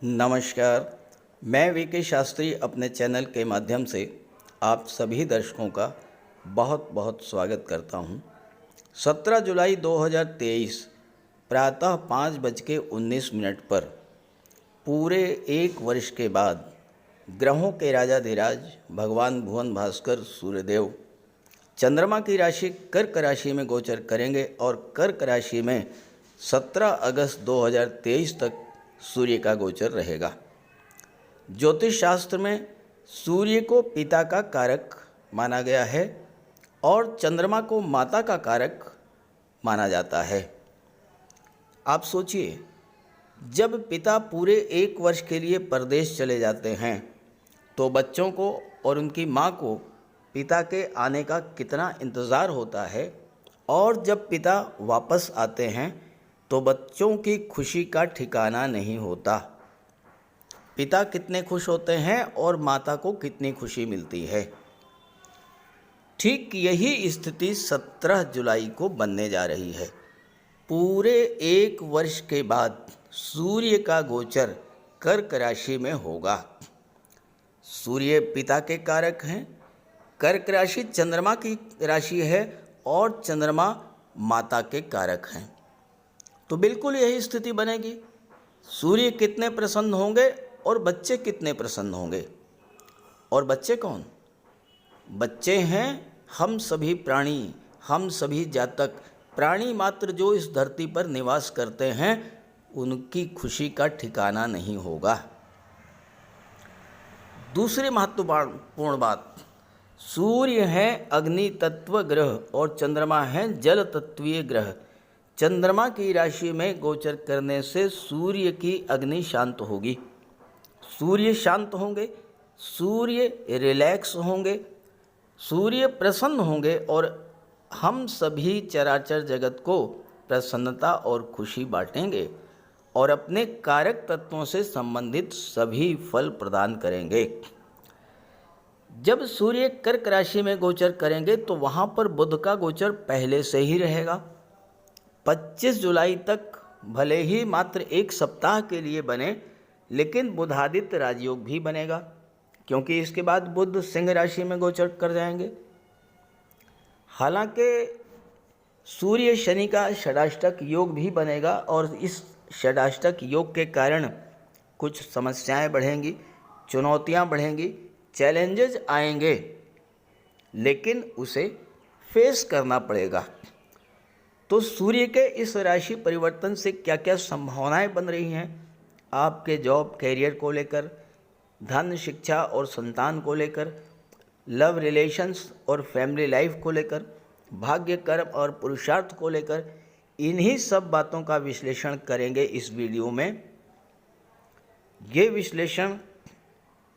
नमस्कार। मैं वीके शास्त्री अपने चैनल के माध्यम से आप सभी दर्शकों का बहुत बहुत स्वागत करता हूं। 17 जुलाई 2023 प्रातः 5:19 पर पूरे एक वर्ष के बाद ग्रहों के राजाधिराज भगवान भुवन भास्कर सूर्यदेव चंद्रमा की राशि कर्क राशि में गोचर करेंगे और कर्क राशि में 17 अगस्त 2023 तक सूर्य का गोचर रहेगा। ज्योतिष शास्त्र में सूर्य को पिता का कारक माना गया है और चंद्रमा को माता का कारक माना जाता है। आप सोचिए, जब पिता पूरे एक वर्ष के लिए परदेश चले जाते हैं तो बच्चों को और उनकी माँ को पिता के आने का कितना इंतज़ार होता है, और जब पिता वापस आते हैं तो बच्चों की खुशी का ठिकाना नहीं होता। पिता कितने खुश होते हैं और माता को कितनी खुशी मिलती है। ठीक यही स्थिति 17 जुलाई को बनने जा रही है। पूरे एक वर्ष के बाद सूर्य का गोचर कर्क राशि में होगा। सूर्य पिता के कारक हैं। कर्क राशि चंद्रमा की राशि है और चंद्रमा माता के कारक हैं। तो बिल्कुल यही स्थिति बनेगी। सूर्य कितने प्रसन्न होंगे और बच्चे कितने प्रसन्न होंगे। और बच्चे कौन? बच्चे हैं हम सभी प्राणी, हम सभी जातक प्राणी मात्र जो इस धरती पर निवास करते हैं, उनकी खुशी का ठिकाना नहीं होगा। दूसरी महत्वपूर्ण बात, सूर्य है अग्नि तत्व ग्रह और चंद्रमा है जल तत्वीय ग्रह। चंद्रमा की राशि में गोचर करने से सूर्य की अग्नि शांत होगी, सूर्य शांत होंगे, सूर्य रिलैक्स होंगे, सूर्य प्रसन्न होंगे और हम सभी चराचर जगत को प्रसन्नता और खुशी बांटेंगे और अपने कारक तत्वों से संबंधित सभी फल प्रदान करेंगे। जब सूर्य कर्क राशि में गोचर करेंगे तो वहाँ पर बुध का गोचर पहले से ही रहेगा। 25 जुलाई तक भले ही मात्र एक सप्ताह के लिए बने, लेकिन बुधादित्य राजयोग भी बनेगा, क्योंकि इसके बाद बुध सिंह राशि में गोचर कर जाएंगे। हालांकि सूर्य शनि का षडाष्टक योग भी बनेगा और इस षडाष्टक योग के कारण कुछ समस्याएं बढ़ेंगी, चुनौतियां बढ़ेंगी, चैलेंजेस आएंगे, लेकिन उसे फेस करना पड़ेगा। तो सूर्य के इस राशि परिवर्तन से क्या क्या संभावनाएं बन रही हैं आपके जॉब कैरियर को लेकर, धन शिक्षा और संतान को लेकर, लव रिलेशंस और फैमिली लाइफ को लेकर, भाग्य कर्म और पुरुषार्थ को लेकर, इन्हीं सब बातों का विश्लेषण करेंगे इस वीडियो में। ये विश्लेषण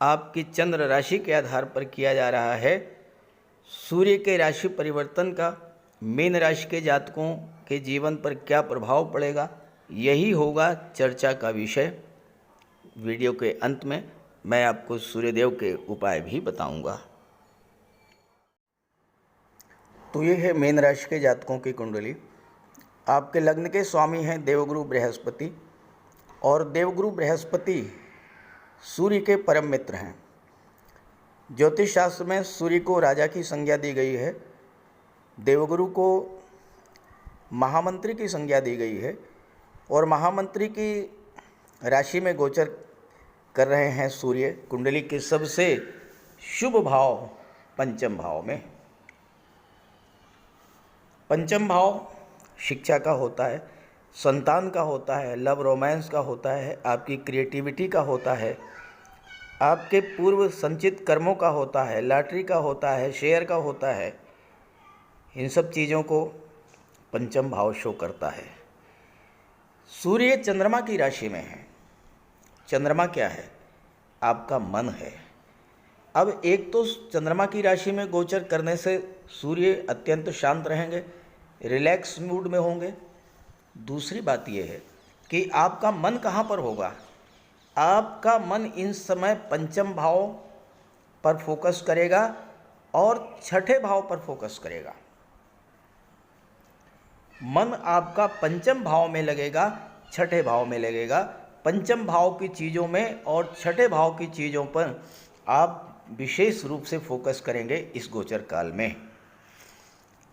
आपकी चंद्र राशि के आधार पर किया जा रहा है। सूर्य के राशि परिवर्तन का मीन राशि के जातकों के जीवन पर क्या प्रभाव पड़ेगा, यही होगा चर्चा का विषय। वीडियो के अंत में मैं आपको सूर्यदेव के उपाय भी बताऊंगा। तो ये है मीन राशि के जातकों की कुंडली। आपके लग्न के स्वामी हैं देवगुरु बृहस्पति, और देवगुरु बृहस्पति सूर्य के परम मित्र हैं। ज्योतिष शास्त्र में सूर्य को राजा की संज्ञा दी गई है, देवगुरु को महामंत्री की संज्ञा दी गई है, और महामंत्री की राशि में गोचर कर रहे हैं सूर्य कुंडली के सबसे शुभ भाव पंचम भाव में। पंचम भाव शिक्षा का होता है, संतान का होता है, लव रोमांस का होता है, आपकी क्रिएटिविटी का होता है, आपके पूर्व संचित कर्मों का होता है, लॉटरी का होता है, शेयर का होता है। इन सब चीज़ों को पंचम भाव शो करता है। सूर्य चंद्रमा की राशि में है। चंद्रमा क्या है? आपका मन है। अब एक तो चंद्रमा की राशि में गोचर करने से सूर्य अत्यंत शांत रहेंगे, रिलैक्स मूड में होंगे। दूसरी बात यह है कि आपका मन कहाँ पर होगा? आपका मन इन समय पंचम भाव पर फोकस करेगा और छठे भाव पर फोकस करेगा। मन आपका पंचम भाव में लगेगा, छठे भाव में लगेगा, पंचम भाव की चीज़ों में और छठे भाव की चीज़ों पर आप विशेष रूप से फोकस करेंगे इस गोचर काल में।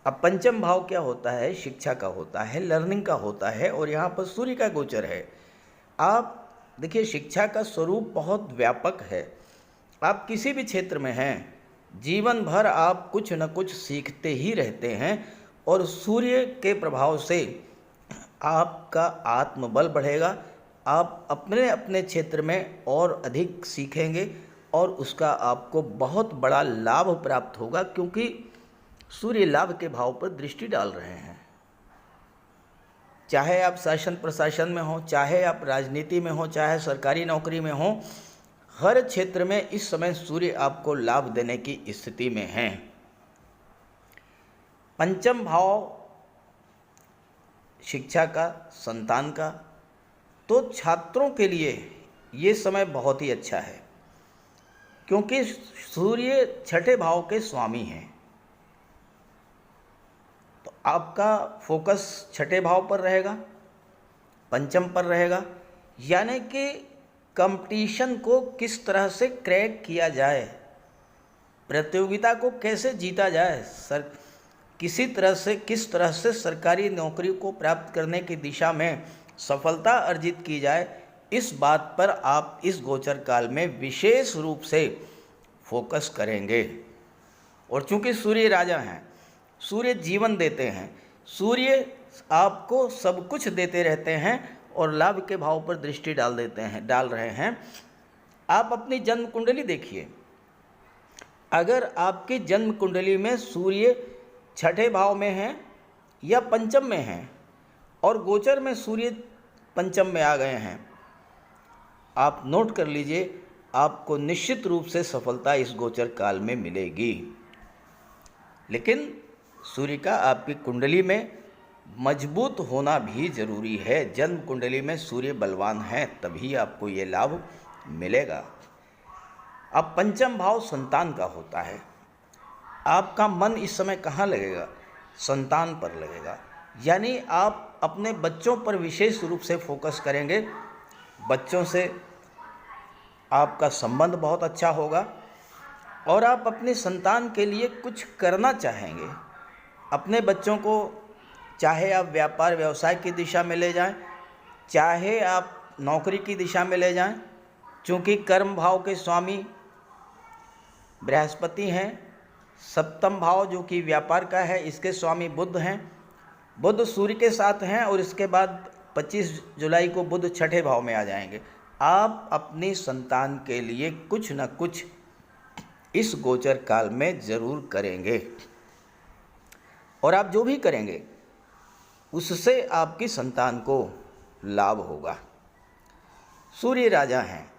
अब पंचम भाव क्या होता है? शिक्षा का होता है, लर्निंग का होता है, और यहाँ पर सूर्य का गोचर है। आप देखिए, शिक्षा का स्वरूप बहुत व्यापक है। आप किसी भी क्षेत्र में हैं, जीवन भर आप कुछ न कुछ सीखते ही रहते हैं, और सूर्य के प्रभाव से आपका आत्मबल बढ़ेगा। आप अपने अपने क्षेत्र में और अधिक सीखेंगे और उसका आपको बहुत बड़ा लाभ प्राप्त होगा, क्योंकि सूर्य लाभ के भाव पर दृष्टि डाल रहे हैं। चाहे आप शासन प्रशासन में हो, चाहे आप राजनीति में हो, चाहे सरकारी नौकरी में हो, हर क्षेत्र में इस समय सूर्य आपको लाभ देने की स्थिति में है। पंचम भाव शिक्षा का, संतान का, तो छात्रों के लिए ये समय बहुत ही अच्छा है, क्योंकि सूर्य छठे भाव के स्वामी हैं। तो आपका फोकस छठे भाव पर रहेगा, पंचम पर रहेगा, यानी कि कंपटीशन को किस तरह से क्रैक किया जाए, प्रतियोगिता को कैसे जीता जाए, किस तरह से सरकारी नौकरी को प्राप्त करने की दिशा में सफलता अर्जित की जाए, इस बात पर आप इस गोचर काल में विशेष रूप से फोकस करेंगे। और चूंकि सूर्य राजा हैं, सूर्य जीवन देते हैं, सूर्य आपको सब कुछ देते रहते हैं और लाभ के भाव पर दृष्टि डाल रहे हैं। आप अपनी जन्म कुंडली देखिए, अगर आपकी जन्म कुंडली में सूर्य छठे भाव में है या पंचम में है और गोचर में सूर्य पंचम में आ गए हैं, आप नोट कर लीजिए, आपको निश्चित रूप से सफलता इस गोचर काल में मिलेगी। लेकिन सूर्य का आपकी कुंडली में मजबूत होना भी जरूरी है। जन्म कुंडली में सूर्य बलवान है, तभी आपको ये लाभ मिलेगा। अब पंचम भाव संतान का होता है। आपका मन इस समय कहाँ लगेगा? संतान पर लगेगा, यानी आप अपने बच्चों पर विशेष रूप से फोकस करेंगे। बच्चों से आपका संबंध बहुत अच्छा होगा और आप अपने संतान के लिए कुछ करना चाहेंगे। अपने बच्चों को चाहे आप व्यापार व्यवसाय की दिशा में ले जाएं, चाहे आप नौकरी की दिशा में ले जाएं, चूँकि कर्म भाव के स्वामी बृहस्पति हैं, सप्तम भाव जो कि व्यापार का है, इसके स्वामी बुध हैं। बुध सूर्य के साथ हैं और इसके बाद 25 जुलाई को बुध छठे भाव में आ जाएंगे। आप अपनी संतान के लिए कुछ न कुछ इस गोचर काल में ज़रूर करेंगे, और आप जो भी करेंगे उससे आपकी संतान को लाभ होगा। सूर्य राजा हैं,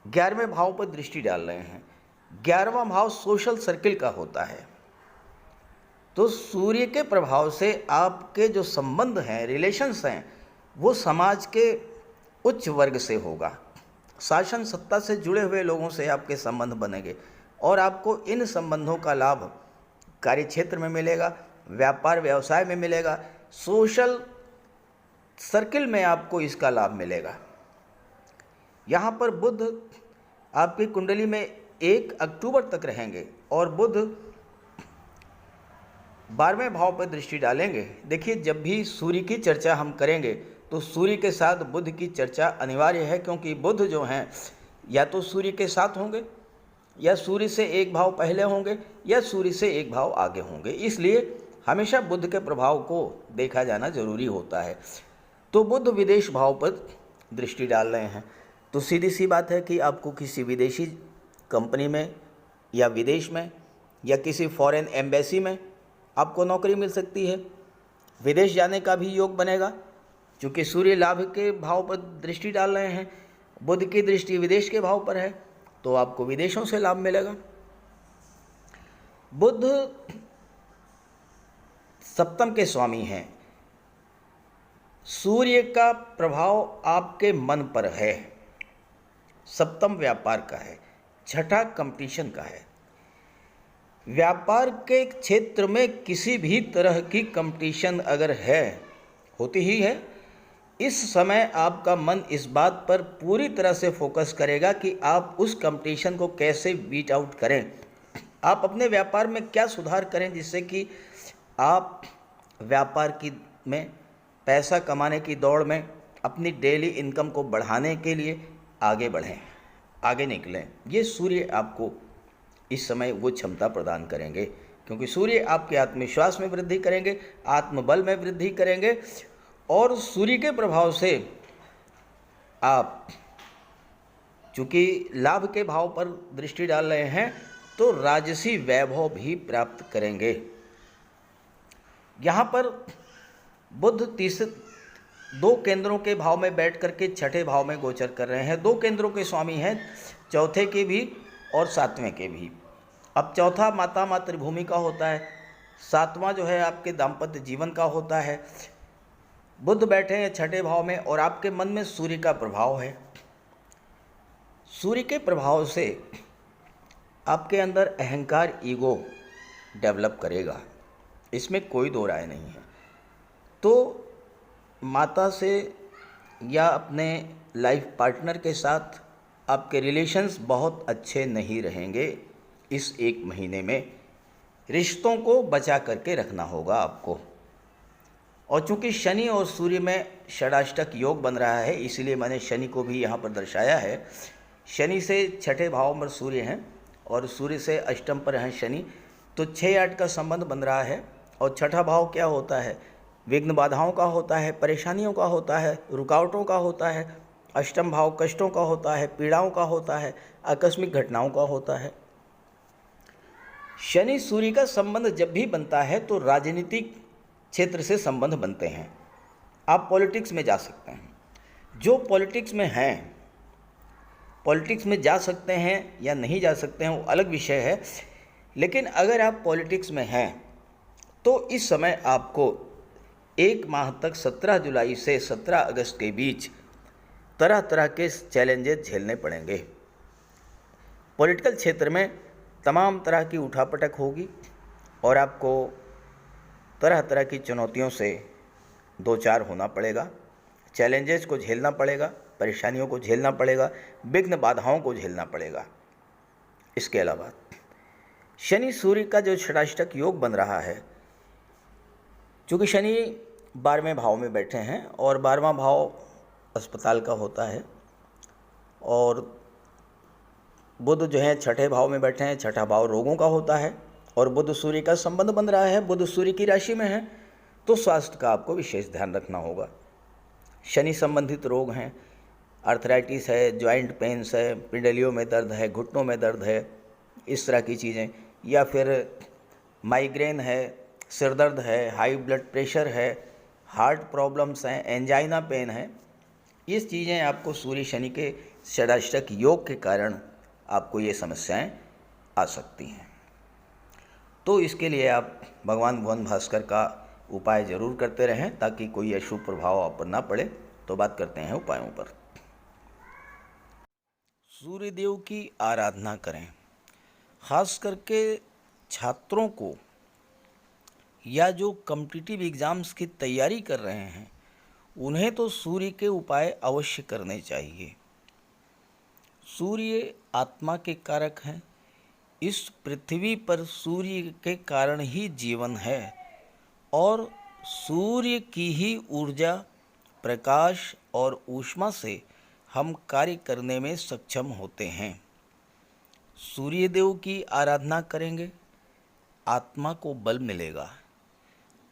11वें भाव पर दृष्टि डाल रहे हैं। 11वां भाव सोशल सर्किल का होता है, तो सूर्य के प्रभाव से आपके जो संबंध हैं, रिलेशंस हैं, वो समाज के उच्च वर्ग से होगा। शासन सत्ता से जुड़े हुए लोगों से आपके संबंध बनेंगे और आपको इन संबंधों का लाभ कार्यक्षेत्र में मिलेगा, व्यापार व्यवसाय में मिलेगा, सोशल सर्किल में आपको इसका लाभ मिलेगा। यहाँ पर बुध आपकी कुंडली में 1 अक्टूबर तक रहेंगे और बुध 12वें भाव पर दृष्टि डालेंगे। देखिए, जब भी सूर्य की चर्चा हम करेंगे तो सूर्य के साथ बुध की चर्चा अनिवार्य है, क्योंकि बुध जो हैं या तो सूर्य के साथ होंगे या सूर्य से 1 भाव पहले होंगे या सूर्य से 1 भाव आगे होंगे। इसलिए हमेशा बुध के प्रभाव को देखा जाना जरूरी होता है। तो बुध विदेश भाव पर दृष्टि डाल रहे हैं, तो सीधी सी बात है कि आपको किसी विदेशी कंपनी में या विदेश में या किसी फॉरेन एम्बेसी में आपको नौकरी मिल सकती है। विदेश जाने का भी योग बनेगा, क्योंकि सूर्य लाभ के भाव पर दृष्टि डाल रहे हैं, बुध की दृष्टि विदेश के भाव पर है, तो आपको विदेशों से लाभ मिलेगा। बुध सप्तम के स्वामी हैं। सूर्य का प्रभाव आपके मन पर है। सप्तम व्यापार का है, छठा कंपटीशन का है। व्यापार के क्षेत्र में किसी भी तरह की कंपटीशन अगर है, होती ही है, इस समय आपका मन इस बात पर पूरी तरह से फोकस करेगा कि आप उस कंपटीशन को कैसे बीट आउट करें, आप अपने व्यापार में क्या सुधार करें जिससे कि आप व्यापार की में पैसा कमाने की दौड़ में अपनी डेली इनकम को बढ़ाने के लिए आगे बढ़ें, आगे निकलें। ये सूर्य आपको इस समय वो क्षमता प्रदान करेंगे, क्योंकि सूर्य आपके आत्मविश्वास में वृद्धि करेंगे, आत्मबल में वृद्धि करेंगे, और सूर्य के प्रभाव से आप चूँकि लाभ के भाव पर दृष्टि डाल रहे हैं तो राजसी वैभव भी प्राप्त करेंगे। यहाँ पर बुध दो केंद्रों के भाव में बैठ करके छठे भाव में गोचर कर रहे हैं। दो केंद्रों के स्वामी हैं, चौथे के भी और सातवें के भी। अब चौथा माता मातृभूमि का होता है, सातवां जो है आपके दाम्पत्य जीवन का होता है। बुध बैठे हैं छठे भाव में और आपके मन में सूर्य का प्रभाव है। सूर्य के प्रभाव से आपके अंदर अहंकार, ईगो डेवलप करेगा, इसमें कोई दो राय नहीं है। तो माता से या अपने लाइफ पार्टनर के साथ आपके रिलेशंस बहुत अच्छे नहीं रहेंगे। इस एक महीने में रिश्तों को बचा करके रखना होगा आपको। और चूंकि शनि और सूर्य में षडाष्टक योग बन रहा है, इसलिए मैंने शनि को भी यहाँ पर दर्शाया है। शनि से छठे भाव में सूर्य हैं और सूर्य से अष्टम पर हैं शनि, तो 6-8 का संबंध बन रहा है। और छठा भाव क्या होता है? विघ्न बाधाओं का होता है, परेशानियों का होता है, रुकावटों का होता है। अष्टम भाव कष्टों का होता है, पीड़ाओं का होता है, आकस्मिक घटनाओं का होता है। शनि सूर्य का संबंध जब भी बनता है तो राजनीतिक क्षेत्र से संबंध बनते हैं। आप पॉलिटिक्स में जा सकते हैं, जो पॉलिटिक्स में हैं, पॉलिटिक्स में जा सकते हैं या नहीं जा सकते हैं वो अलग विषय है। लेकिन अगर आप पॉलिटिक्स में हैं तो इस समय आपको 1 माह तक 17 जुलाई से 17 अगस्त के बीच तरह तरह के चैलेंजेस झेलने पड़ेंगे। पॉलिटिकल क्षेत्र में तमाम तरह की उठापटक होगी और आपको तरह तरह की चुनौतियों से दो चार होना पड़ेगा, चैलेंजेस को झेलना पड़ेगा, परेशानियों को झेलना पड़ेगा, विघ्न बाधाओं को झेलना पड़ेगा। इसके अलावा शनि सूर्य का जो षडाष्टक योग बन रहा है, चूँकि शनि 12वें भाव में बैठे हैं और 12वां भाव अस्पताल का होता है, और बुध जो है छठे भाव में बैठे हैं, छठा भाव रोगों का होता है, और बुध सूर्य का संबंध बन रहा है, बुध सूर्य की राशि में है, तो स्वास्थ्य का आपको विशेष ध्यान रखना होगा। शनि संबंधित रोग हैं, आर्थराइटिस है, जॉइंट पेन्स है, पिंडलियों में दर्द है, घुटनों में दर्द है, इस तरह की चीज़ें, या फिर माइग्रेन है, सिर दर्द है, हाई ब्लड प्रेशर है, हार्ट प्रॉब्लम्स हैं, एंजाइना पेन है। ये चीज़ें आपको सूर्य शनि के षडाष्टक योग के कारण आपको ये समस्याएं आ सकती हैं। तो इसके लिए आप भगवान भुवन भास्कर का उपाय ज़रूर करते रहें ताकि कोई अशुभ प्रभाव आप पर ना पड़े। तो बात करते हैं उपायों पर। सूर्यदेव की आराधना करें। खास करके छात्रों को या जो कॉम्पिटिटिव एग्ज़ाम्स की तैयारी कर रहे हैं उन्हें तो सूर्य के उपाय अवश्य करने चाहिए। सूर्य आत्मा के कारक हैं। इस पृथ्वी पर सूर्य के कारण ही जीवन है और सूर्य की ही ऊर्जा, प्रकाश और ऊष्मा से हम कार्य करने में सक्षम होते हैं। सूर्य देव की आराधना करेंगे, आत्मा को बल मिलेगा,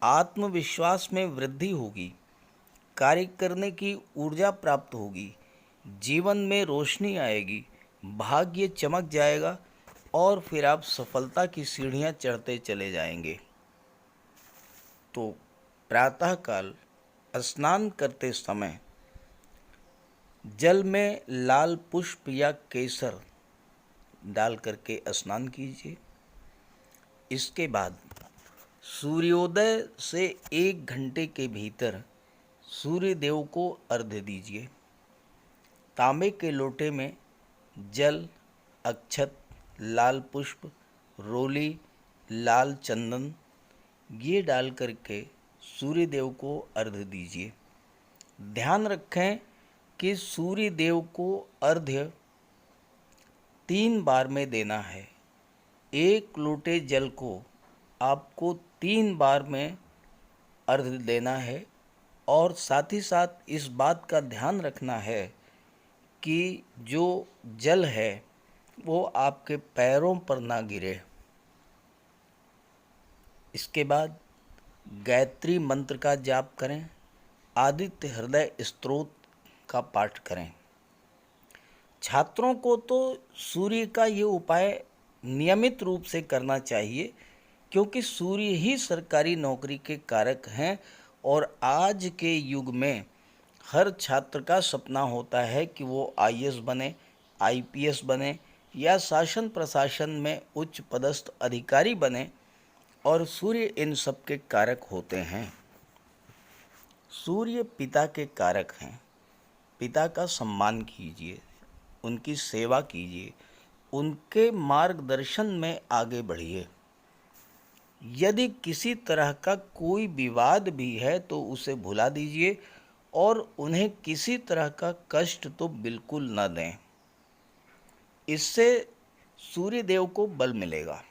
आत्मविश्वास में वृद्धि होगी, कार्य करने की ऊर्जा प्राप्त होगी, जीवन में रोशनी आएगी, भाग्य चमक जाएगा और फिर आप सफलता की सीढ़ियां चढ़ते चले जाएंगे। तो प्रातःकाल स्नान करते समय जल में लाल पुष्प या केसर डाल करके स्नान कीजिए। इसके बाद सूर्योदय से 1 घंटे के भीतर सूर्य देव को अर्घ्य दीजिए। तांबे के लोटे में जल, अक्षत, लाल पुष्प, रोली, लाल चंदन ये डाल करके सूर्य देव को अर्घ्य दीजिए। ध्यान रखें कि सूर्य देव को अर्घ्य 3 बार में देना है। 1 लोटे जल को आपको 3 बार में अर्घ्य देना है और साथ ही साथ इस बात का ध्यान रखना है कि जो जल है वो आपके पैरों पर ना गिरे। इसके बाद गायत्री मंत्र का जाप करें, आदित्य हृदय स्तोत्र का पाठ करें। छात्रों को तो सूर्य का ये उपाय नियमित रूप से करना चाहिए, क्योंकि सूर्य ही सरकारी नौकरी के कारक हैं और आज के युग में हर छात्र का सपना होता है कि वो आईएएस बने, आईपीएस बने या शासन प्रशासन में उच्च पदस्थ अधिकारी बने, और सूर्य इन सब के कारक होते हैं। सूर्य पिता के कारक हैं। पिता का सम्मान कीजिए, उनकी सेवा कीजिए, उनके मार्गदर्शन में आगे बढ़िए। यदि किसी तरह का कोई विवाद भी है तो उसे भुला दीजिए और उन्हें किसी तरह का कष्ट तो बिल्कुल न दें। इससे सूर्यदेव को बल मिलेगा।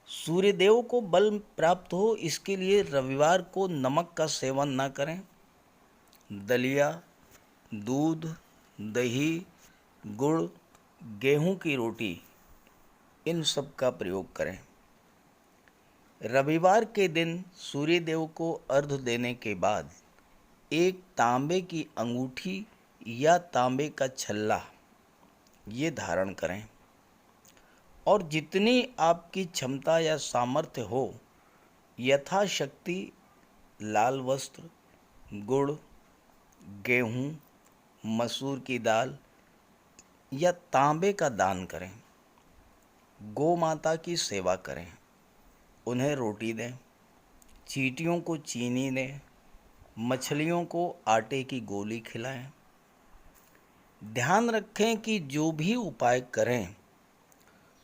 सूर्यदेव को बल प्राप्त हो, इसके लिए रविवार को नमक का सेवन न करें। दलिया, दूध, दही, गुड़, गेहूं की रोटी, इन सब का प्रयोग करें। रविवार के दिन सूर्यदेव को अर्घ्य देने के बाद एक तांबे की अंगूठी या तांबे का छल्ला ये धारण करें और जितनी आपकी क्षमता या सामर्थ्य हो यथाशक्ति लाल वस्त्र, गुड़, गेहूं, मसूर की दाल या तांबे का दान करें। गौ माता की सेवा करें, उन्हें रोटी दें, चींटियों को चीनी दें, मछलियों को आटे की गोली खिलाएं। ध्यान रखें कि जो भी उपाय करें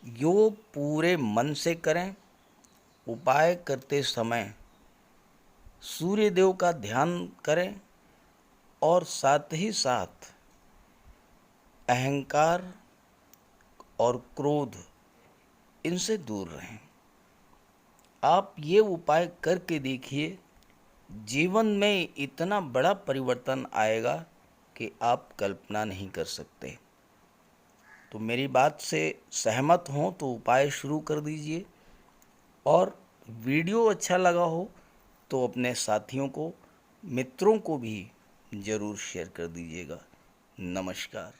यो पूरे मन से करें। उपाय करते समय सूर्यदेव का ध्यान करें और साथ ही साथ अहंकार और क्रोध इनसे दूर रहें। आप ये उपाय करके देखिए, जीवन में इतना बड़ा परिवर्तन आएगा कि आप कल्पना नहीं कर सकते। तो मेरी बात से सहमत हों तो उपाय शुरू कर दीजिए, और वीडियो अच्छा लगा हो तो अपने साथियों को, मित्रों को भी ज़रूर शेयर कर दीजिएगा। नमस्कार।